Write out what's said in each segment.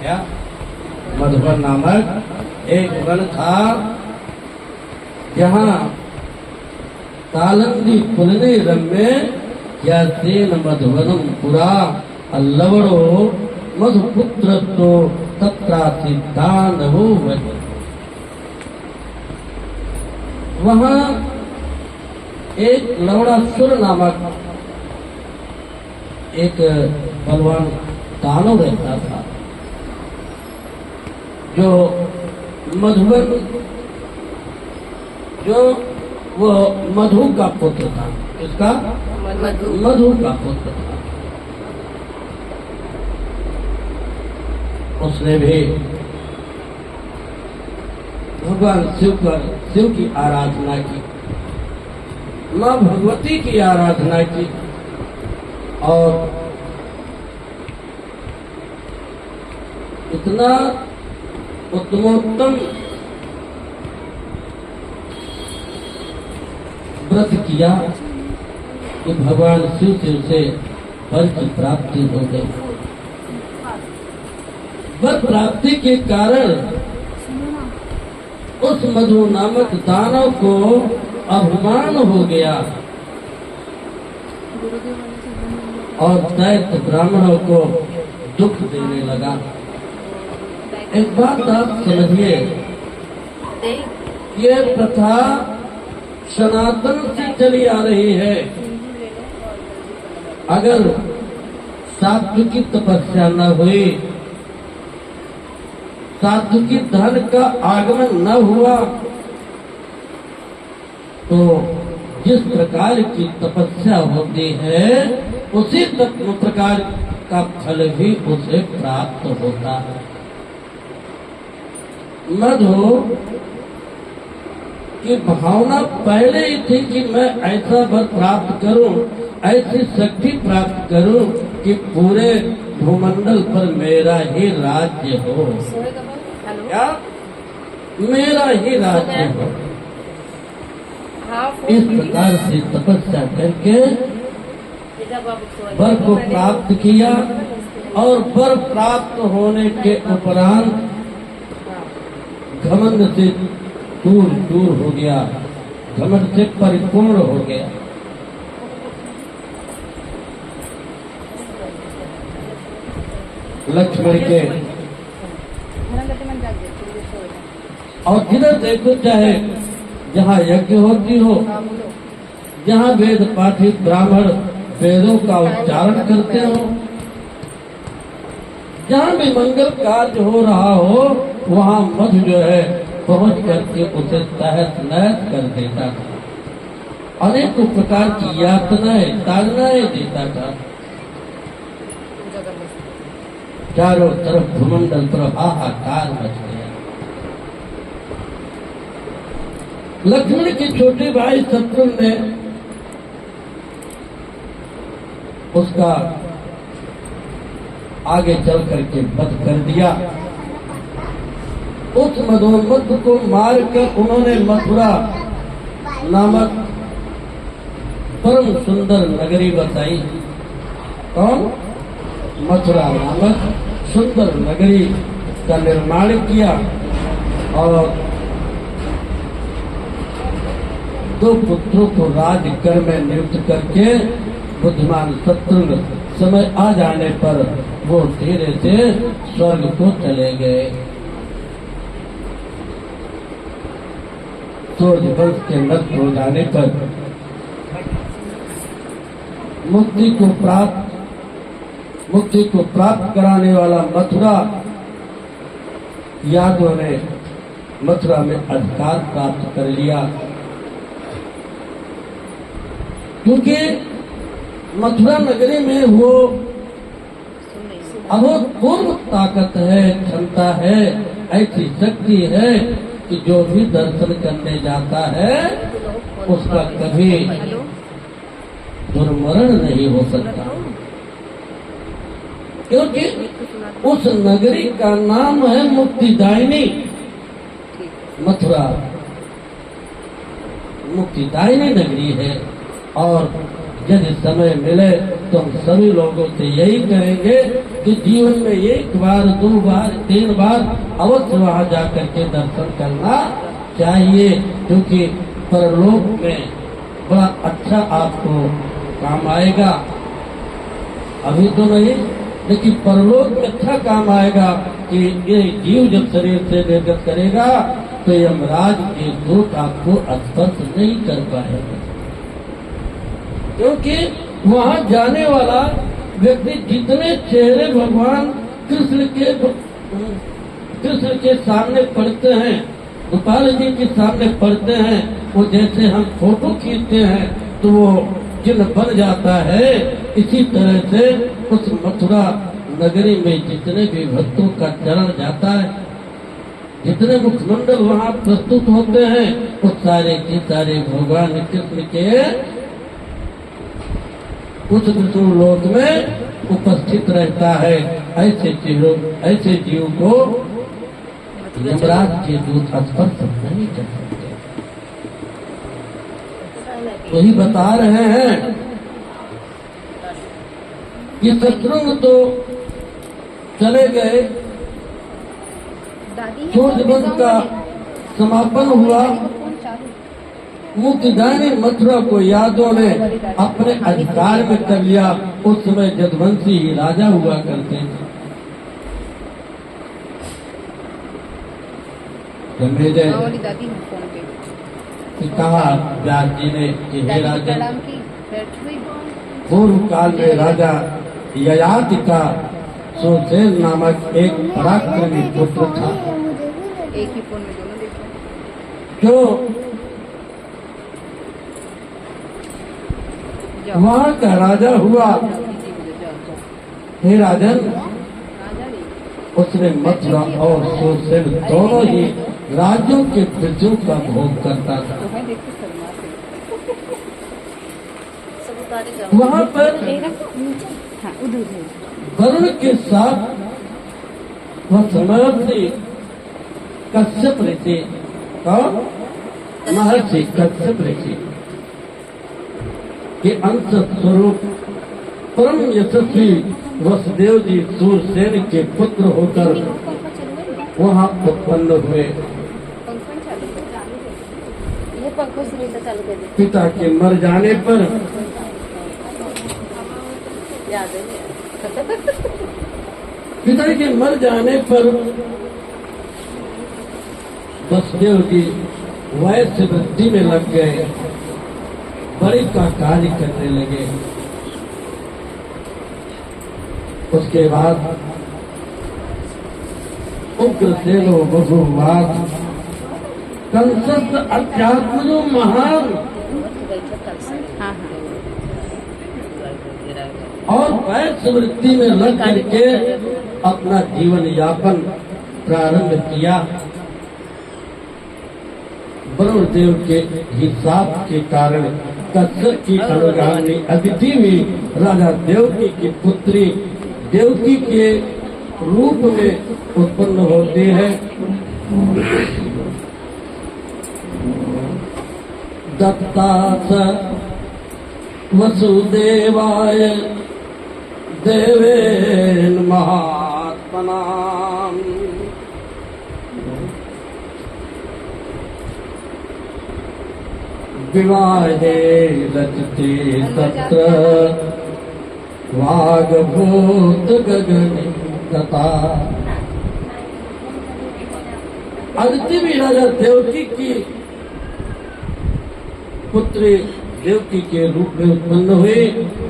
क्या मधुबन नामक एक वन था, जहाँ तालंदी फुलने रम्य या तेन मधुवनम पुरा अल्लवड़ो मधुपुत्र तो तत्रासी दानवो वही। वहाँ एक लवड़ासुर नामक एक बलवान दानव रहता था, जो मधुबन, जो वो मधु का पुत्र था। इसका मधु का पुत्र था। उसने भी भगवान शिव की आराधना की, माँ भगवती की आराधना की, और इतना उत्तमोत्तम व्रत किया कि भगवान शिव से उसे वर की प्राप्ति हो गई। वर प्राप्ति के कारण उस मधु नामक दानव को अभिमान हो गया और दैत्य ब्राह्मणों को दुख देने लगा। एक बात आप समझिए, ये प्रथा सनातन से चली आ रही है। अगर सात्विकी तपस्या न हुई, सात्विकी धन का आगमन न हुआ, तो जिस प्रकार की तपस्या होती है उसी प्रकार का फल भी उसे प्राप्त होता है। मधु की भावना पहले ही थी कि मैं ऐसा वर प्राप्त करूं, ऐसी शक्ति प्राप्त करूं कि पूरे भूमंडल पर मेरा ही राज्य हो। क्या? मेरा ही राज्य हो। इस प्रकार से तपस्या करके वर को प्राप्त किया, और वर प्राप्त होने के उपरांत घमंड से दूर हो गया, घमंड से परिपूर्ण हो गया। लक्ष्मण के और जिधर देखो, चाहे जहाँ यज्ञ होती हो, जहाँ वेद पाठी ब्राह्मण वेदों का उच्चारण करते हो, जहाँ भी मंगल कार्य हो रहा हो, वहाँ मधु जो है पहुँच करके उसे तहस नहस कर देता था। अनेकों प्रकार की यातनाएं ताड़नाएं देता था। चारों तरफ भूमंडल पर हाहाकार मच गया। लक्ष्मण के छोटे भाई शत्रुघ्न ने उसका आगे चल करके वध कर दिया। उस मधोन्मत्त को मारकर उन्होंने मथुरा नामक परम सुंदर नगरी बसाई। कौन? मथुरा नामक सुंदर नगरी का निर्माण किया, और दो पुत्रों को राजकर में नियुक्त करके बुद्धिमान शत्रुघ्न समय आ जाने पर वो धीरे से स्वर्ग को चले गए। सूर्य वंश के नष्ट हो जाने पर मुक्ति को प्राप्त कराने वाला मथुरा यादवों ने मथुरा में अधिकार प्राप्त कर लिया, क्योंकि मथुरा नगरी में वो अभूतपूर्व ताकत है, क्षमता है, ऐसी शक्ति है कि जो भी दर्शन करने जाता है उसका कभी दुर्मरण नहीं हो सकता, क्योंकि उस नगरी का नाम है मुक्तिदायिनी। मथुरा मुक्तिदायिनी नगरी है, और यदि समय मिले तो हम सभी लोगों से यही करेंगे कि जीवन में एक बार, 2 बार, 3 बार अवश्य वहां जाकर के दर्शन करना चाहिए, क्योंकि परलोक में बड़ा अच्छा आपको काम आएगा। अभी तो नहीं, लेकिन परलोक में अच्छा काम आएगा कि ये जीव जब शरीर से निर्गत करेगा तो यमराज के दूत आपको स्पर्श नहीं कर पाएगा, क्योंकि वहां जाने वाला व्यक्ति जितने चेहरे भगवान कृष्ण के सामने पड़ते हैं, गोपाल जी के सामने पड़ते हैं, वो जैसे हम फोटो खींचते हैं तो वो चिन्ह बन जाता है, इसी तरह से उस मथुरा नगरी में जितने भी भक्तों का चरण जाता है, जितने मुखमंडल वहाँ प्रस्तुत होते हैं, वो सारे के सारे भगवान कृष्ण के उस विष्णु लोक में उपस्थित रहता है। ऐसे जीव को यमराज के दूत स्पर्श नहीं कर सकते। वही बता रहे हैं कि शत्रुघ्न तो चले गए, सूर्य वंश का समापन हुआ, मुक्तिदानी मथुरा को यादवों ने अपने अधिकार में कर लिया। उस समय जदवंशी ही राजा हुआ करते थे। कहा व्यास जी ने कि हे राजन, पूर्व काल में राजा ययाति का सुसेन नामक एक पराक्रमी पुत्र था, एक ही फोन में दोनों देखे जो वहाँ का राजा हुआ। हे राजन, उसने मथुरा और सुसेन दोनों ही राज्यों के प्रजों का भोग करता था। वहाँ पर वरुण के साथ वह समर्थी कश्यप ऋषि और महर्षि कश्यप ऋषि के अंश स्वरूप परम यशस्वी वसुदेव जी सूरसेन के पुत्र होकर वहाँ उत्पन्न हुए। पिता के मर जाने पर वसुदेव जी वैश्य वृत्ति में लग गए, बड़े का कार्य करने लगे। उसके बाद उग्रसेनो बहुवाद कंसत अध्यात्म जो महान और वैश्य वृत्ति में लग करके अपना जीवन यापन प्रारंभ किया। वरुण देव के हिसाब के कारण कश्यप की अनुगामी अदिति भी राजा देवकी की पुत्री देवकी के रूप में उत्पन्न होती है। दत्तास वसुदेवाय देवेन महात्मनाम विवाहे रचते तत्र वागभूत गगन तथा। अदिति भी राजा देवकी की पुत्री देवकी के रूप में उत्पन्न हुई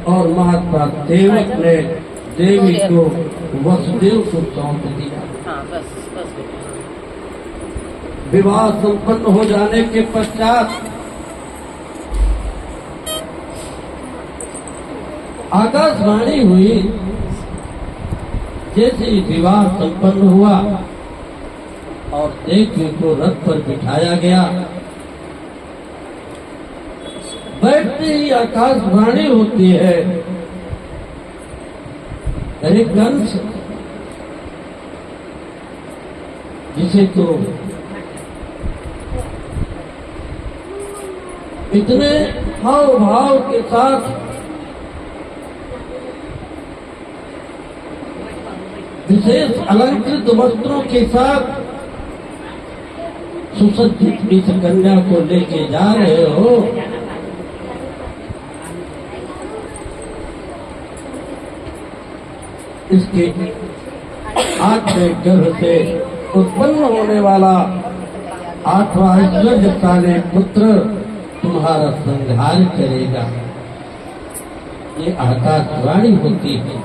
और महात्मा देवक ने देवी को वसुदेव को सौंप दिया। विवाह संपन्न हो जाने के पश्चात आकाशवाणी हुई। जैसे ही विवाह संपन्न हुआ और देवी को रथ पर बिठाया गया, बैठते ही आकाशवाणी होती है, अरे कंस, जिसे तो इतने हाव भाव के साथ विशेष अलंकृत वस्त्रों के साथ सुसज्जित इस कन्या को लेके जा रहे हो, इसके 8वें गर्भ से उत्पन्न होने वाला 8वां ऐश्वर्यशाली पुत्र तुम्हारा संहार करेगा। ये आकाशवाणी होती है।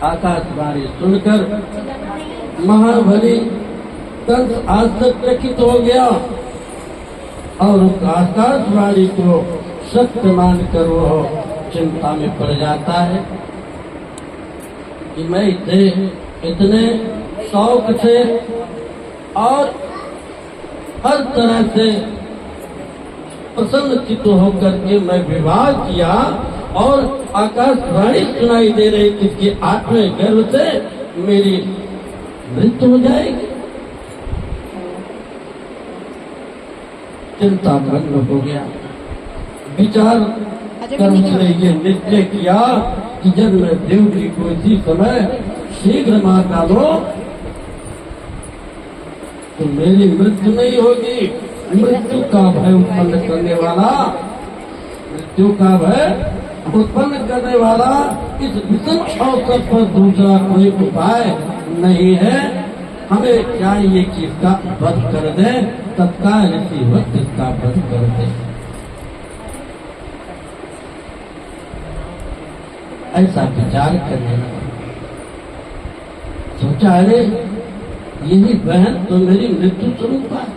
आकाशवाणी सुनकर महाबली कंस आश्चर्यचकित हो गया और उस आकाशवाणी को सत्य मानकर वो चिंता में पड़ जाता है कि मैं इतने शौक से और हर तरह से प्रसन्नचित्त होकर के मैं विवाह किया और आकाशवाणी सुनाई दे रही थी कि 8वें गर्भ से मेरी मृत्यु हो जाएगी। चिंता भंग हो गया। विचार कर उसने ये निश्चय किया कि जब मैं देवकी को इसी समय शीघ्र मार डालो तो मेरी मृत्यु नहीं होगी। मृत्यु का भय उत्पन्न करने वाला, मृत्यु का भय उत्पन्न करने वाला इस विषम अवसर पर दूसरा कोई उपाय नहीं है। हमें चाहिए कि इसका वध कर दे, तत्काल इसी वक्त इसका वध कर दे। ऐसा विचार करने लगा। सोचा अरे यही बहन तो मेरी मृत्यु स्वरूप है।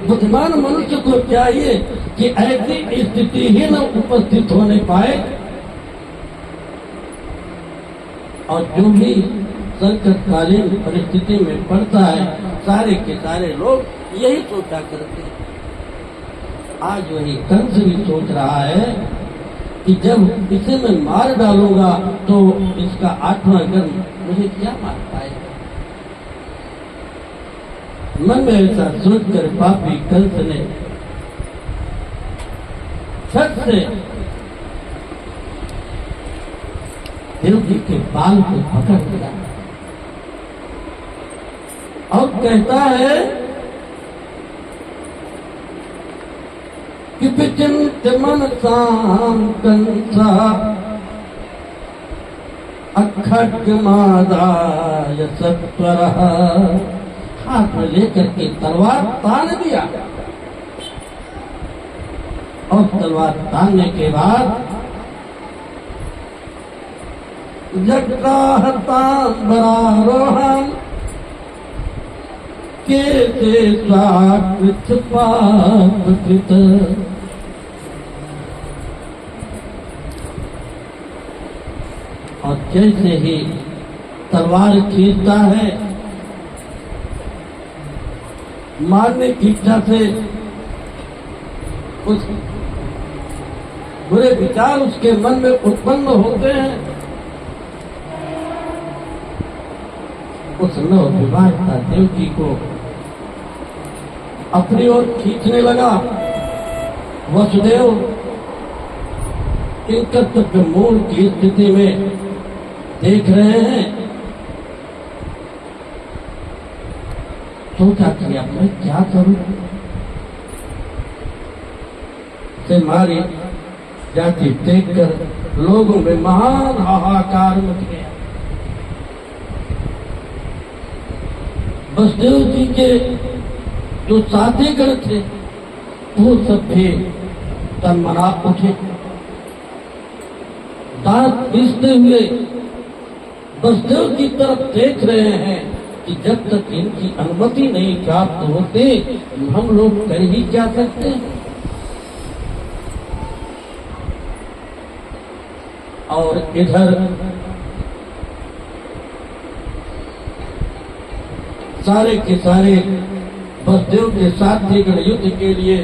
बुद्धिमान मनुष्य को चाहिए कि ऐसी स्थिति ही न उपस्थित होने पाए और जो भी संकटकालीन परिस्थिति में पड़ता है सारे के सारे लोग यही सोचा करते हैं। आज वही कंस भी सोच रहा है कि जब इसे मैं मार डालूंगा तो इसका 8वां गर्भ मुझे क्या मार पाएगा। मन में ऐसा सोचकर पापी कंस ने छत से देवकी के बाल को पकड़ लिया और कहता है कि विचिन्त्य मनसां कंसा अखड्गमादाय सत्वरः। हाथ में लेकर के तलवार तान दिया और तलवार तानने के बाद जटाहतांबरारोहण केते स्वाकृत पापकृत। और जैसे ही तलवार खींचता है मारने की इच्छा से उस बुरे विचार उसके मन में उत्पन्न होते हैं। उस नवविवाहिता देवकी को अपनी ओर खींचने लगा। वसुदेव इन कर्तव्य मूल की स्थिति में देख रहे हैं। सोचा कि अब मैं क्या करूं। से मारी जाती देखकर लोगों में महान हाहाकार मच गया। वसुदेव जी के जो साथीगण थे वो सब भी तन्मना उठे। दांत पीसते हुए वसुदेव की तरफ देख रहे हैं कि जब तक इनकी अनुमति नहीं प्राप्त होते हम लोग कर ही क्या सकते हैं। और इधर सारे के सारे वसुदेव के साथीगण युद्ध के लिए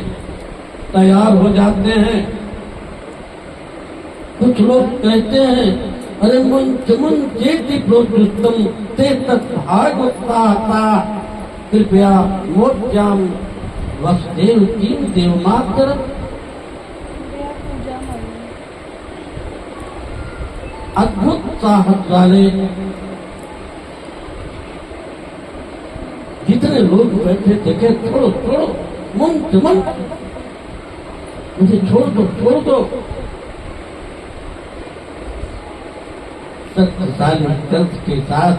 तैयार हो जाते हैं। कुछ लोग कहते हैं अरे मुंचमुन चेति प्रोजुष्टम ते तद्भागवता कृपया मोक्ष्याम वसुदेव कीम देव मात्र। अद्भुत साहस वाले जितने लोग बैठे देखे, छोड़ो छोड़ो, मन मुझे छोड़ दो, छोड़ दो। शक्तिशाली कंस के साथ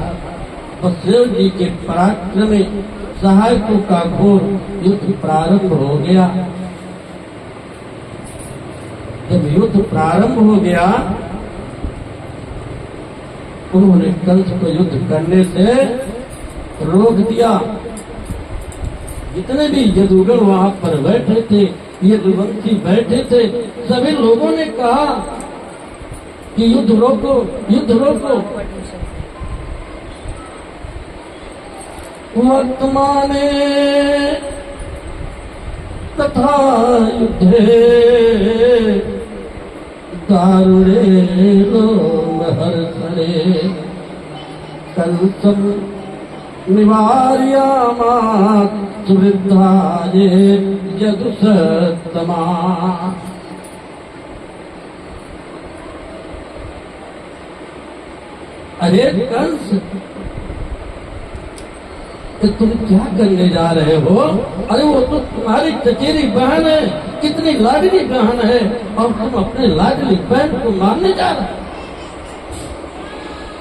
वसुदेव जी के पराक्रमी सहायकों का घोर युद्ध प्रारंभ हो गया। जब युद्ध प्रारंभ हो गया, उन्होंने कंस को युद्ध करने से रोक दिया। जितने भी यदुगण वहां पर बैठे थे, यदुवंशी बैठे थे, सभी लोगों ने कहा कि युद्ध रोको, युद्ध रोको। वर्तमाने तथा युद्धे दारुणे हर्षणे कंसम निवार्यामात् सुवृद्धाये यदुसत्तमा। अरे कंस, तो तुम क्या करने जा रहे हो? अरे वो तो तुम्हारी चचेरी बहन है, कितनी लाडली बहन है, और तुम अपने लाडली बहन को मारने जा रहे हो।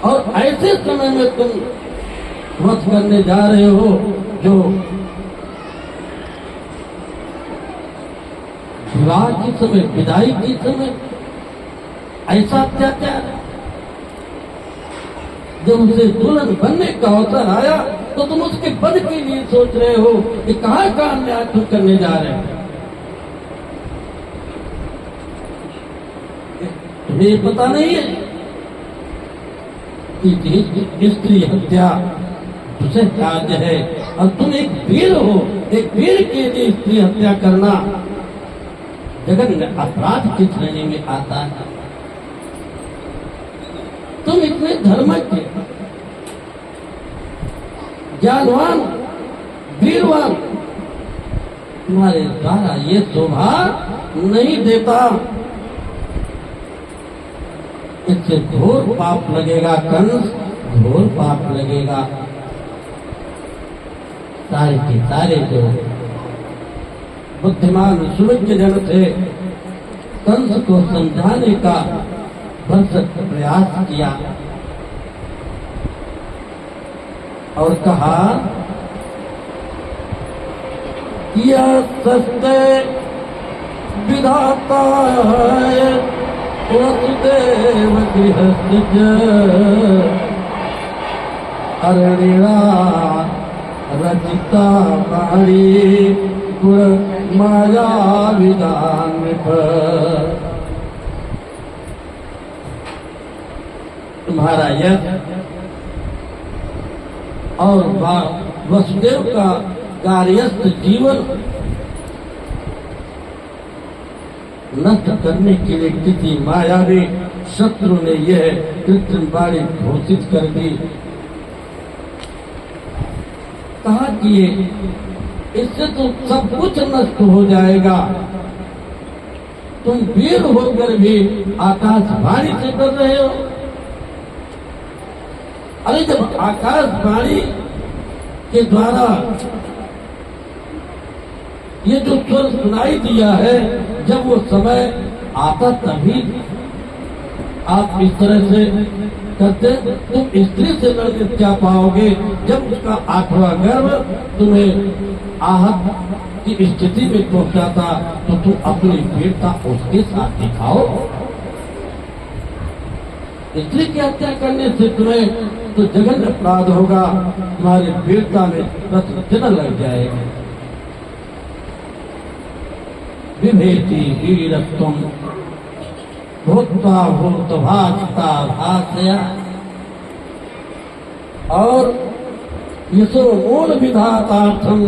और ऐसे समय में तुम वध करने जा रहे हो जो विवाह के समय, विदाई के समय ऐसा अत्याचार। जब उसे दुल्हन बनने का अवसर आया तो तुम उसके पद के लिए सोच रहे हो कि कहाँ अन्याय तुम करने जा रहे हो। तुम्हें पता नहीं है कि स्त्री हत्या दूसरे कार्य है, और तुम एक वीर हो, एक वीर के लिए स्त्री हत्या करना जगन्य अपराध की श्रेणी में आता है। तुम इतने धर्मज्ञ, ज्ञानवान, वीरवान, तुम्हारे द्वारा ये शोभा नहीं देता। इससे घोर पाप लगेगा कंस, घोर पाप लगेगा। सारे के सारे जो बुद्धिमान सुविज्ञ जन थे, कंस को समझाने का भरसक प्रयास किया और कहा, यह सस्ते विधाता है वसुदेव गृहस्थ अरणिणा रचिता मारी गुण माया विधान पर। तुम्हारा यह और वसुदेव का कार्यस्थ जीवन नष्ट करने के लिए किसी मायावी शत्रु ने यह कृत्रिम बाणी घोषित कर दी। कहा कि इससे तो सब कुछ नष्ट हो जाएगा। तुम वीर होकर भी आकाशवाणी से कर रहे हो। अरे जब आकाशवाणी के द्वारा ये जो स्वर सुनाई दिया है, जब वो समय आता तभी आप इस तरह से करते, तुम स्त्री से लड़के क्या पाओगे? जब उसका 8वां गर्भ तुम्हें आहत की स्थिति में पहुंचाता तो तुम अपनी वीरता उसके साथ दिखाओ। स्त्री की हत्या करने से तुम्हें तो जघन्य अपराध होगा, तुम्हारी वीरता में प्रश्न लग जाएगा। विभेति वीरत्वम भूत्वा भूत भाषता भाषया और यशो मूल विधातार्थम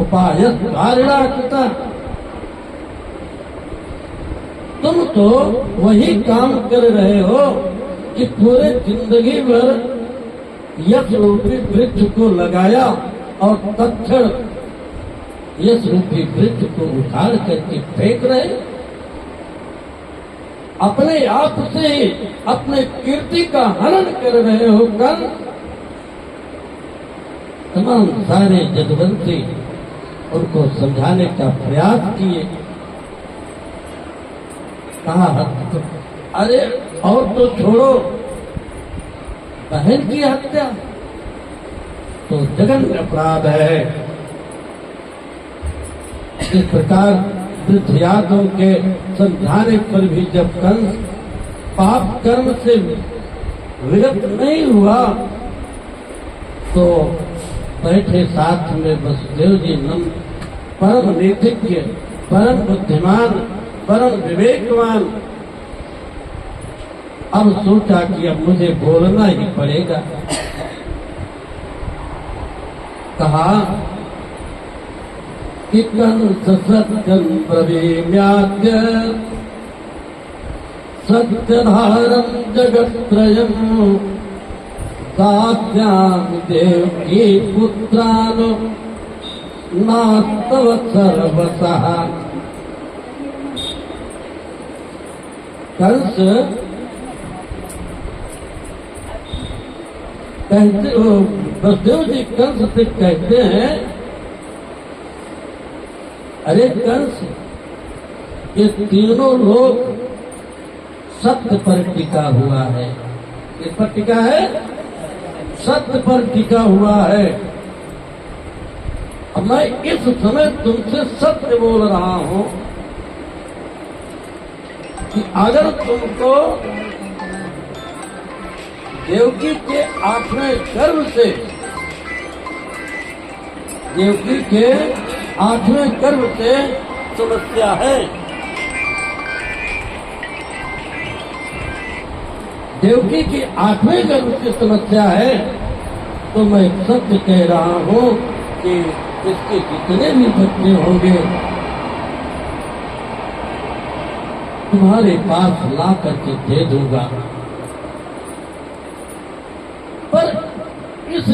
उपायस कारिणा कृता। तुम तो वही काम कर रहे हो कि पूरे जिंदगी भर यश रूपी वृक्ष को लगाया और तत्क्षण यश रूपी वृक्ष को उखाड़ करके फेंक रहे। अपने आप से ही अपने कीर्ति का हनन कर रहे हो कंस। तमाम सारे जदुवंशी उनको समझाने का प्रयास किए। कहा अरे और तो छोड़ो, बहन की हत्या तो जघन्य अपराध है। इस प्रकार वृद्धयादों के समझाने पर भी जब कंस पाप कर्म से विरत नहीं हुआ तो बैठे साथ में वसुदेव जी परम नीतिज्ञ, परम बुद्धिमान, परम विवेकवान, अब सोचा कि अब मुझे बोलना ही पड़ेगा। कहा कि कंस सत्यं ब्रवीम्याद्य सत्यधारं जगत्त्रयम् दास्यामि देवकी पुत्रान् नास्तव सर्वसः। कंस कहते हो, वसुदेव जी कंस से कहते हैं, अरे कंस, ये तीनों लोग सत्य पर टिका हुआ है। किस पर टिका है? सत्य पर टिका हुआ है। अब मैं इस समय तुमसे सत्य बोल रहा हूं कि अगर तुमको देवकी के 8वें गर्भ से, देवकी के 8वें गर्भ से समस्या है, देवकी की 8वें गर्भ से समस्या है, तो मैं सत्य कह रहा हूं कि इसके जितने भी बच्चे होंगे तुम्हारे पास ला करके दे दूंगा। पर इस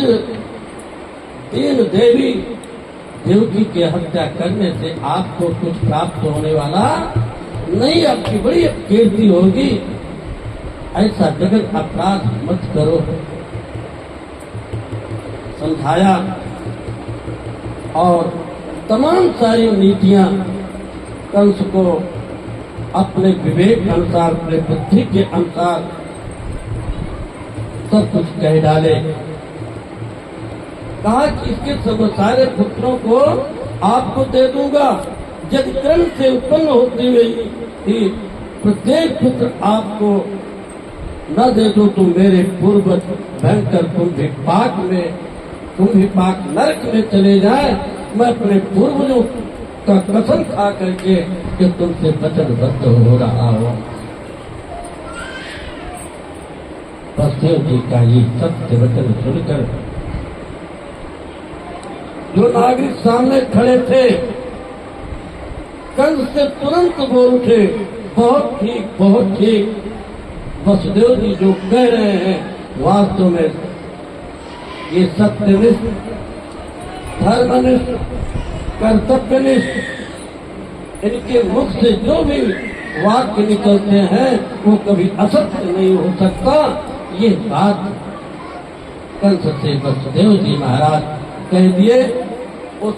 दीन देवी देवकी की हत्या करने से आपको कुछ प्राप्त होने वाला नहीं, आपकी बड़ी कीर्ति होगी। ऐसा जगत अपराध मत करो। समझाया और तमाम सारी नीतियां कंस को अपने विवेक अनुसार, अपने बुद्धि के अनुसार सब कुछ कह डाले। कहा कि इसके सब सारे पुत्रों को आपको दे दूंगा। यदि क्रम से उत्पन्न होती हुई प्रत्येक पुत्र आपको न दे दो तो मेरे पूर्वज भयंकर तुम भी पाक नरक में चले जाए। मैं अपने पूर्वजों का कसम खा करके कि तुमसे वचनबद्ध हो रहा हो। वसुदेव जी का ये सत्य वचन सुनकर जो नागरिक सामने खड़े थे कंस से तुरंत बोल उठे, बहुत ठीक, बहुत ठीक। वसुदेव जी जो कह रहे हैं वास्तव में ये सत्यनिष्ठ, धर्मनिष्ठ, कर्तव्यनिष्ठ, इनके मुख से जो भी वाक्य निकलते हैं वो कभी असत्य नहीं हो सकता। ये बात कंस से वसुदेव जी महाराज कह दिए। उस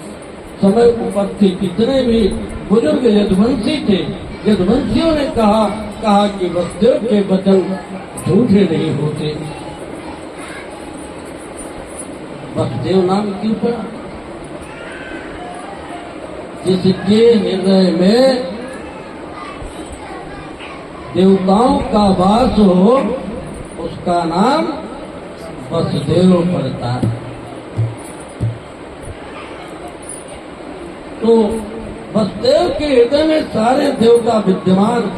समय उपस्थित जितने भी बुजुर्ग यदुवंशी थे, यदुवंशियों ने कहा कि वसुदेव के वचन झूठे नहीं होते। वसुदेव नाम क्यों पड़ा? जिसके हृदय में देवताओं का वास हो उसका नाम वसुदेव पड़ता है। तो वसुदेव के हृदय में सारे देवता विद्यमान,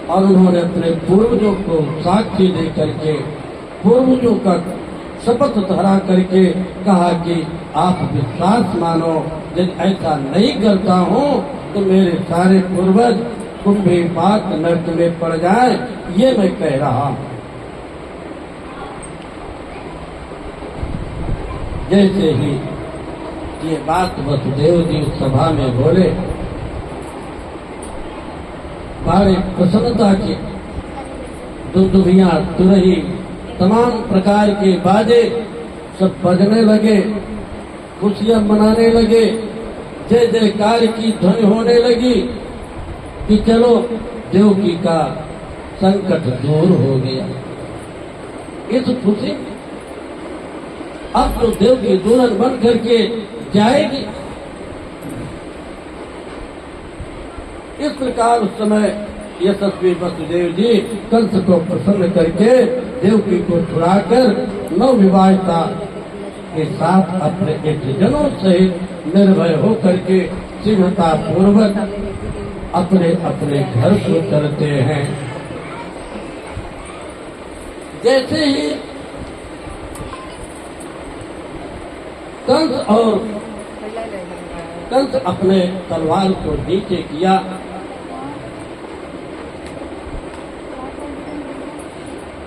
और उन्होंने अपने पूर्वजों को साक्षी दे करके, पूर्वजों का शपथ धरा करके कहा कि आप विश्वास मानो, यदि ऐसा नहीं करता हूँ तो मेरे सारे पूर्वज कुंभी पाक नरक में पड़ जाए। ये मैं कह रहा हूँ। जैसे ही ये बात वसुदेव जी सभा में बोले, सारे प्रसन्नता की दुंदुभियां, तुरही, तमाम प्रकार के बाजे सब बजने लगे, खुशियां मनाने लगे, जय जयकार की ध्वनि होने लगी कि चलो देवकी का संकट दूर हो गया। इस खुशी अब तो देव की दुल्हन बन करके जाएगी। इस प्रकार उस समय यशस्वी वसुदेव जी कंस को प्रसन्न करके देवकी को छुड़ाकर नवविवाहिता के साथ अपने इष्टजनों सहित निर्भय होकर के सिंहता पूर्वक अपने अपने घर को चलते हैं। जैसे ही कंस अपने तलवार को नीचे किया,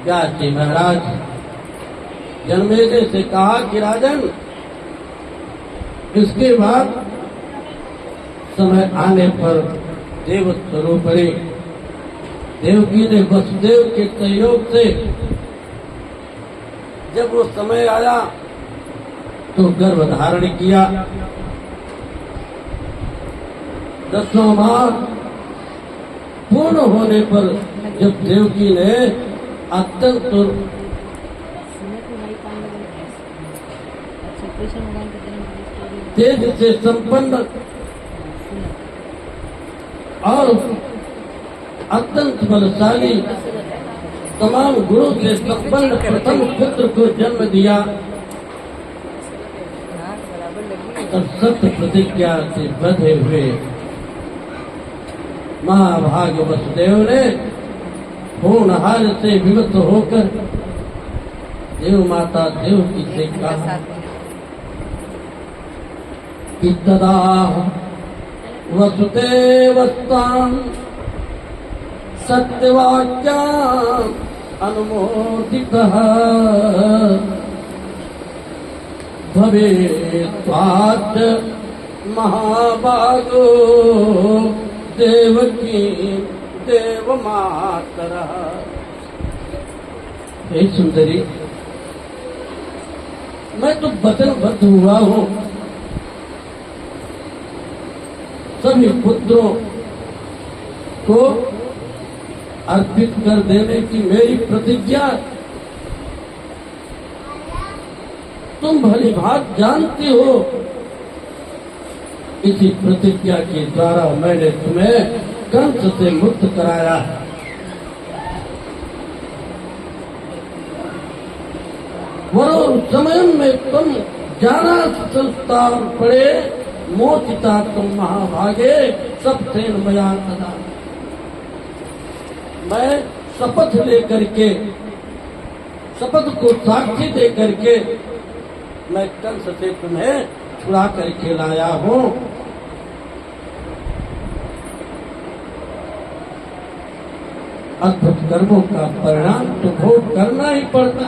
व्यास जी महाराज जनमेजय से कहा कि राजन, इसके बाद समय आने पर देव स्वरूपणी देवकी ने वसुदेव के सहयोग से जब वो समय आया तो गर्भ धारण किया। 10वां माह पूर्ण होने पर जब देवकी ने अत्यंत तेज से संपन्न और अत्यंत बलशाली तमाम गुणों से संपन्न प्रथम पुत्र को जन्म दिया, तब सत्य प्रतिज्ञा से बंधे हुए महाभाग वसुदेव ने होनहार से विमुक्त होकर देव माता देवकी से कहा कि तदा वसुदेवस्तां सत्यवाक्या अनुमोदितः भवेत्वात् महाभागो देवकी देवमातरः। हे सुंदरी, मैं तो वचनबद्ध हुआ हूँ सभी पुत्रों को अर्पित कर देने की मेरी प्रतिज्ञा तुम भली भात जानती हो। इसी प्रतिज्ञा के द्वारा मैंने तुम्हें कंस से मुक्त कराया। वरो समय में तुम जाना संस्कार पड़े, मोचिता तुम महाभागे सब तेन मया तदा। मैं शपथ लेकर के, शपथ को साक्षी दे करके मैं कंस से तुम्हें छुड़ा करके लाया हूँ। अद्भुत कर्मों का परिणाम तो भोग करना ही पड़ता।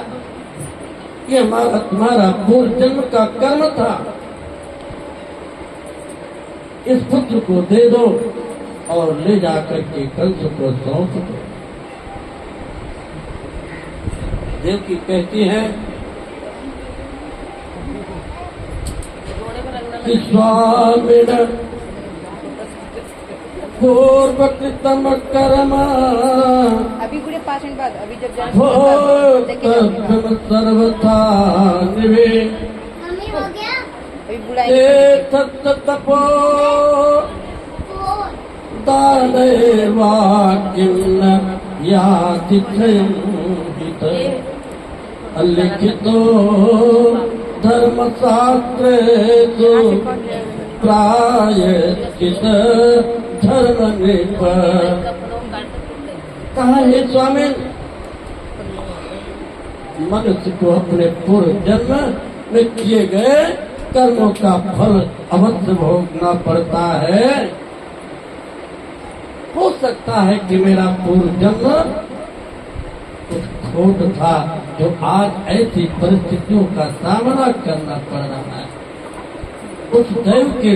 ये हमारा तुम्हारा पूर्व जन्म का कर्म था। इस पुत्र को दे दो और ले जाकर के कंस को सौंप दो। देवकी कहती है कि स्वामिन पूर्वकृतम कर्म अभी पूरे 5 मिनट बाद, अभी जब सर्वथा निवे अभी बुलाएंगे तपो दानैवा किन्न यातित्रयं हित अलिखितो धर्मशास्त्रेषु प्रायश्चित धर्म नृप। कहा हे स्वामी, मनुष्य को अपने पूर्व जन्म में किए गए कर्मों का फल अवश्य भोगना पड़ता है। हो सकता है कि मेरा पूर्व जन्म कुछ खोट था जो आज ऐसी परिस्थितियों का सामना करना पड़ रहा है। उस दैव के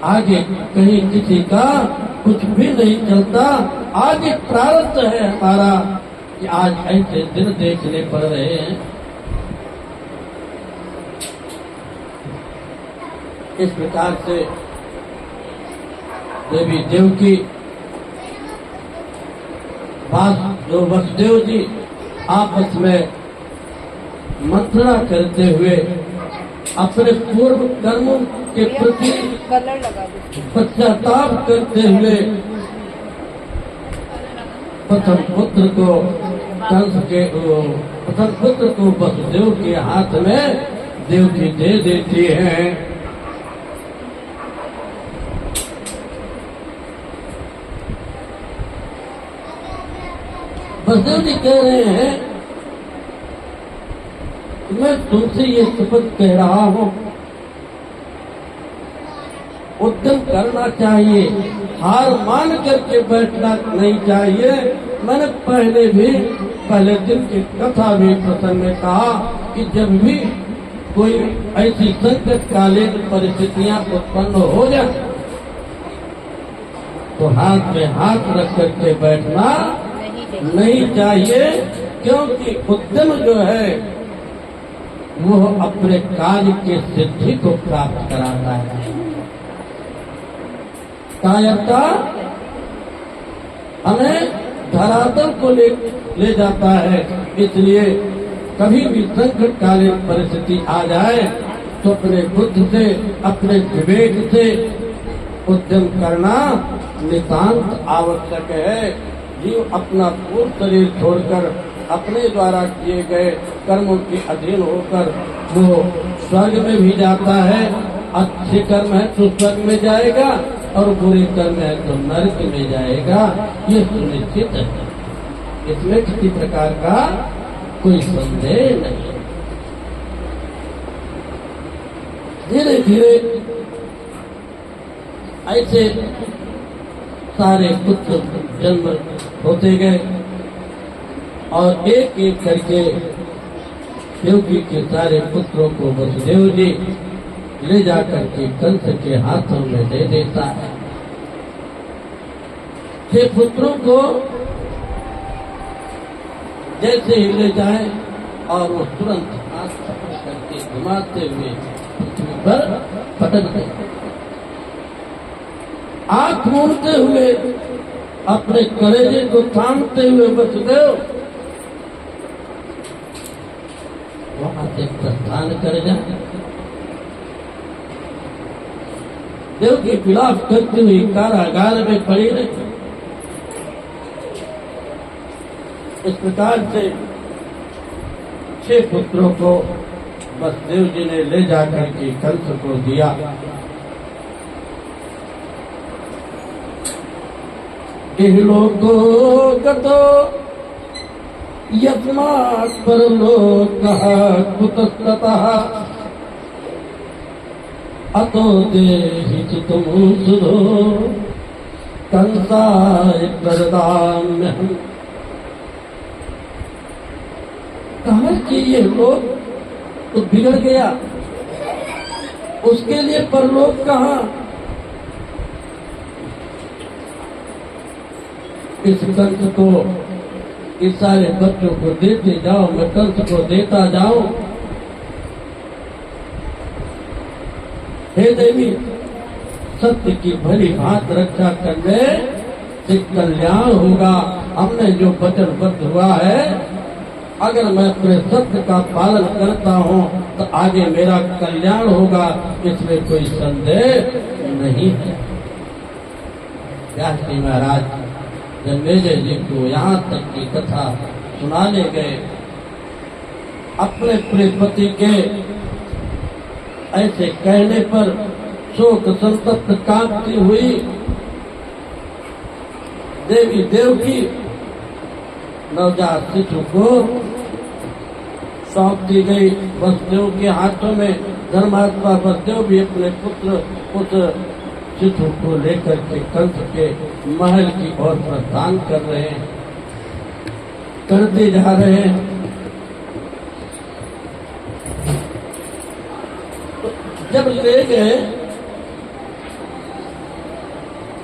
आगे कहीं किसी का कुछ भी नहीं चलता। आज एक प्रारब्ध है हमारा कि आज ऐसे दिन देखने पड़ रहे हैं। इस प्रकार से देवी देवकी जो वसुदेव जी आपस में मंत्रणा करते हुए अपने पूर्व कर्मों के प्रति कलर लगा दो। पश्चाताप करते हुए प्रथम पुत्र को वसुदेव के हाथ में देवकी दे देती है। वसुदेव जी कह रहे हैं कि मैं तुमसे ये शपथ कह रहा हूं, उद्यम करना चाहिए, हार मान करके बैठना नहीं चाहिए। मैंने पहले दिन की कथा भी प्रसंग में कहा कि जब भी कोई ऐसी संकटकालीन परिस्थितियां उत्पन्न हो जाए तो हाथ में हाथ रख करके बैठना नहीं चाहिए, क्योंकि उद्यम जो है वो अपने कार्य के सिद्धि को प्राप्त कराता है। कायरता हमें धरातल को ले जाता है। इसलिए कभी भी संकटकालीन परिस्थिति आ जाए तो अपने बुद्धि से, अपने विवेक से उद्यम करना नितांत आवश्यक है। जीव अपना पूर्ण शरीर छोड़कर अपने द्वारा किए गए कर्मों के अधीन होकर वो स्वर्ग में भी जाता है। अच्छे कर्म है तो स्वर्ग में जाएगा और बुरे कर्म है तो नरक में जाएगा, ये सुनिश्चित है। इसमें किसी प्रकार का कोई संदेह नहीं। धीरे धीरे ऐसे सारे पुत्र जन्म होते गए और एक एक करके देवकी के सारे पुत्रों को वसुदेव जी ले जाकर के कंस के हाथों में दे देता है। ये पुत्रों को जैसे ही ले जाए और वो तुरंत हाथ पकड़ करके घुमाते हुए पृथ्वी पर पटक गए। आंख मूंदते हुए अपने कलेजे को थामते हुए वसुदेव वहां से प्रस्थान कर जाए। देव की विलाप करती हुई कारागार में पड़ी रही। इस प्रकार से 6 पुत्रों को वसुदेव जी ने ले जाकर के कंस को दिया। लोको गतो यस्मात् परलोकः कुतस्ततः अतो देहि चित्तं सुधो कंसाय प्रददाम्यहम्। कहा कि ये लोग तो बिगड़ गया, उसके लिए परलोक कहाँ? इस कंस को, इस सारे बच्चों को देते जाओ, मैं कंस को देता जाऊं। हे देवी, सत्य की भली भांति रक्षा करने से कल्याण होगा। हमने जो वचनबद्ध हुआ है, अगर मैं अपने सत्य का पालन करता हूँ तो आगे मेरा कल्याण होगा, इसमें कोई संदेह नहीं है। व्यास जी महाराज जन्मेजय जी को यहाँ तक की कथा सुनाने गए। अपने पति के ऐसे कहने पर शोक संतप्त कांपती हुई देवी देवकी नवजात शिशु को सौंप दी गई वसुदेव के हाथों में। धर्मात्मा वसुदेव भी अपने पुत्र उस शिशु को लेकर के कंस के महल की ओर प्रस्थान कर रहे हैं, करते जा रहे हैं। जब ले गए,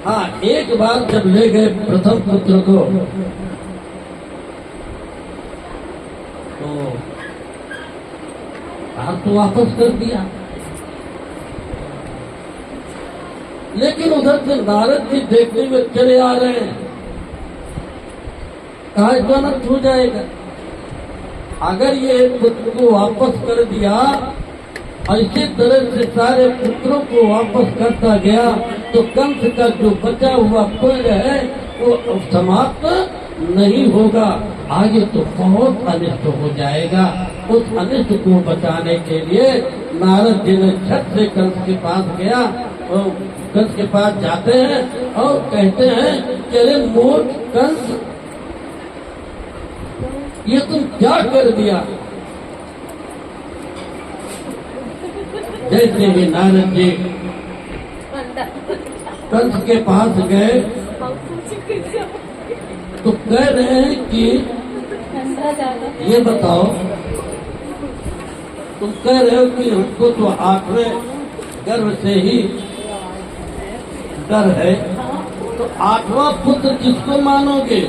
हाँ, एक बार जब ले गए प्रथम पुत्र को तो वापस कर दिया। लेकिन उधर से नारद जी देखते हुए चले आ रहे हैं, कहा अनर्थ हो जाएगा। अगर ये पुत्र को वापस कर दिया, इसी तरह से सारे पुत्रों को वापस करता गया, तो कंस का जो बचा हुआ पुण्य है वो समाप्त नहीं होगा, आगे तो बहुत अनिष्ट हो जाएगा। उस अनिष्ट को बचाने के लिए नारद जी ने झट से कंस के पास गया, और कंस के पास जाते हैं और कहते हैं कि अरे मूर्ख कंस, ये तुम क्या कर दिया। जैसे ही नारद जी कंस के पास गए तो कह रहे हैं कि ये बताओ, तुम कह रहे हो कि हमको तो आठवें गर्भ से ही डर है, तो आठवां पुत्र किसको मानोगे।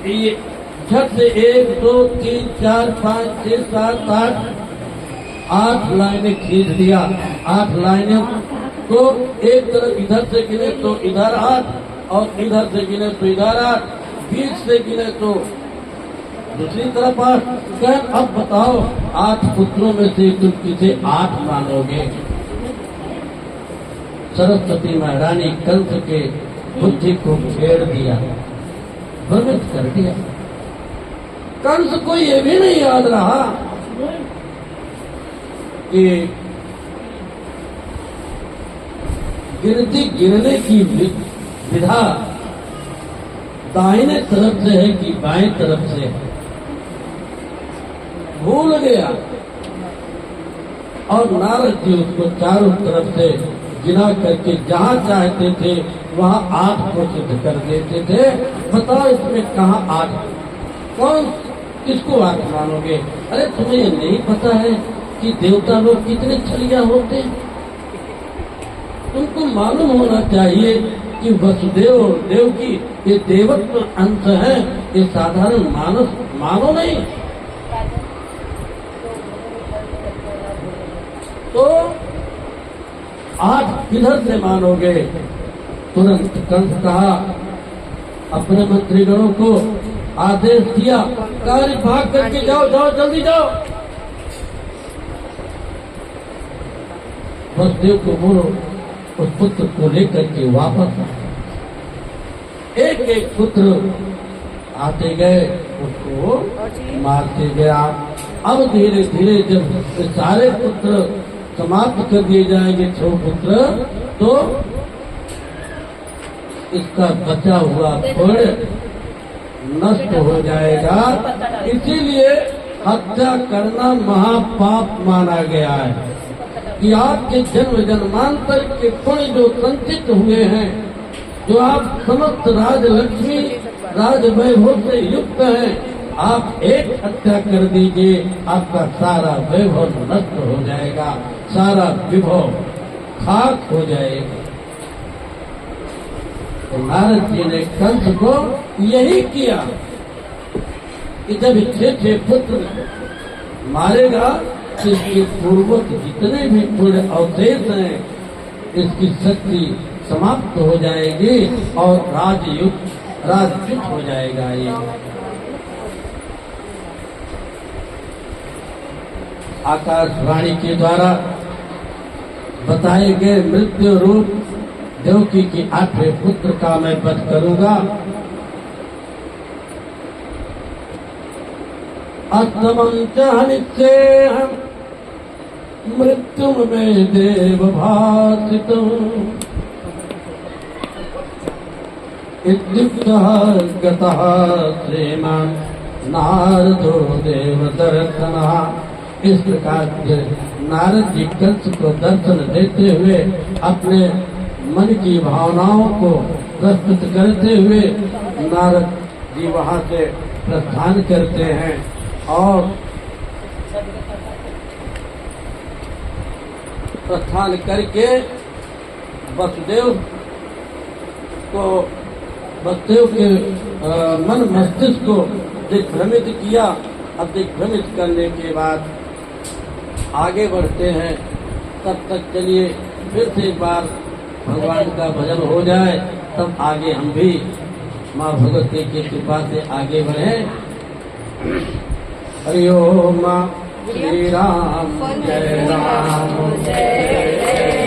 ये झट से 1 2 3 4 5 6 7 8 लाइनें खींच दिया। 8 लाइनें तो एक तरफ इधर से गिने तो इधर 8 और इधर से गिने तो इधर 8, बीच से गिने तो दूसरी तरफ 8। कह अब बताओ 8 पुत्रों में से तुम किसे 8 मानोगे। सरस्वती महारानी कंस के बुद्धि को छेड़ दिया, भ्रमित कर दिया। कंस को ये भी नहीं याद रहा कि गिरने की विधा दाहिने तरफ से है कि बाएं तरफ से है, भूल गया। और नारद जी उसको चारों तरफ से गिना करके जहाँ चाहते थे वहाँ 8 को सिद्ध कर देते थे। बताओ इसमें कहाँ 8, कौन किसको 8 मानोगे। अरे तुम्हें ये नहीं पता है कि देवता लोग कितने छलिया होते हैं। तुमको मालूम होना चाहिए कि वसुदेव और देवकी ये देवत्व अंश है, ये साधारण मानस मानो नहीं। तो 8 किधर से मानोगे। तुरंत कंस कहा, अपने मंत्रीगणों को आदेश दिया, कार्य भाग करके जाओ जाओ जल्दी जाओ। वसुदेव को बोलो उस पुत्र को लेकर के वापस आए। एक एक पुत्र आते गए, उसको मारते गया। अब धीरे धीरे जब सारे पुत्र समाप्त कर दिए जाएंगे 6 पुत्र, तो इसका बचा हुआ पुण्य नष्ट हो जाएगा। इसीलिए हत्या करना महापाप माना गया है कि आपके जन्म जन्मांतर के पुण्य जो संचित हुए हैं, जो आप समस्त राजलक्ष्मी राज वैभव से युक्त हैं, आप एक हत्या कर दीजिए, आपका सारा वैभव नष्ट हो जाएगा, सारा विभव खाक हो जाएगा। तो नारद जी ने कंस को यही किया कि जब 6 पुत्र मारेगा, इसके पूर्वक जितने भी पुण्य अवशेष हैं, इसकी शक्ति समाप्त हो जाएगी और राजयुक्त हो जाएगा। ये आकाशवाणी के द्वारा बताए गए मृत्यु रूप देवकी की 8वें पुत्र का मैं वध करूंगा। अष्टमं च हनिष्येऽहं मृत्युं मे देव भासितम् इत्युक्तः गतः श्रीमान् नारदो देवदर्शनः। इस प्रकार से नारद जी कंस को दर्शन देते हुए अपने मन की भावनाओं को प्रस्तुत करते हुए नारद जी वहाँ से प्रस्थान करते हैं और प्रस्थान करके वसुदेव को बच्चों के मन मस्तिष्क को दिग्भ्रमित किया। अब दिग्भ्रमित करने के बाद आगे बढ़ते हैं। तब तक चलिए फिर से एक बार भगवान का भजन हो जाए, तब आगे हम भी माँ भगवती की कृपा से आगे बढ़े। हरि ओम श्री राम जय राम जय जय